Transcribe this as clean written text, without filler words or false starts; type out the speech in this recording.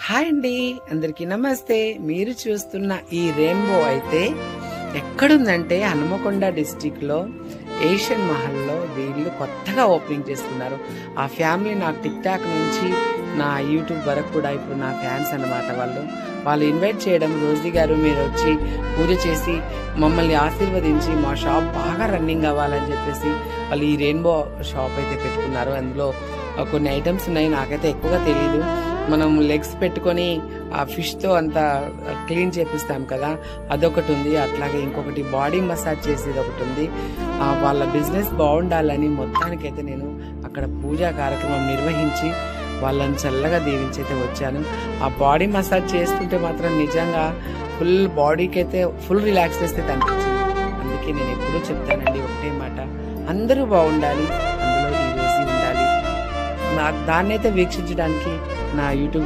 Hi అండి, అందరికీ నమస్తే. మీరు చూస్తున్న ఈ రెయిన్బో అయితే ఎక్కడుందంటే హనుమకొండ డిస్టిక్ లో ఏషియన్ మహల్లో వీళ్ళు కొత్తగా ఓపెనింగ్ చేస్తున్నారు. ఆ ఫ్యామిలీ నాకు టిక్ టాక్ నుంచి నా యూట్యూబ్ వరకు కూడా ఇప్పుడు నా ఫ్యాన్స్ అన్నమాట. వాళ్ళు ఇన్వైట్ చేయడం, రోజీ గారు మీరు వచ్చి పూజ చేసి మమ్మల్ని ఆశీర్వదించి మా షాప్ బాగా రన్నింగ్ అవ్వాలని చెప్పేసి వాళ్ళు ఈ రెయిన్బో షాప్ అయితే పెట్టుకున్నారు. అందులో కొన్ని ఐటమ్స్ ఉన్నాయి, నాకైతే ఎక్కువగా తెలీదు. మనం లెగ్స్ పెట్టుకొని ఆ ఫిష్ తో అంతా క్లీన్ చేపిస్తాం కదా, అదొకటి ఉంది. అట్లాగే ఇంకొకటి బాడీ మసాజ్ చేసేది ఒకటి ఉంది. వాళ్ళ బిజినెస్ బాగుండాలని మొత్తానికైతే నేను అక్కడ పూజా కార్యక్రమం నిర్వహించి వాళ్ళని చల్లగా దీవించి అయితే వచ్చాను. ఆ బాడీ మసాజ్ చేస్తుంటే మాత్రం నిజంగా ఫుల్ బాడీకి అయితే ఫుల్ రిలాక్స్ చేస్తే అనిపించింది. అందుకే నేను ఎప్పుడూ చెప్తానండి ఒకటే మాట, అందరూ బాగుండాలి, అందులో ఈ రోజు ఉండాలి. దాన్ని అయితే వీక్షించడానికి నా యూట్యూబ్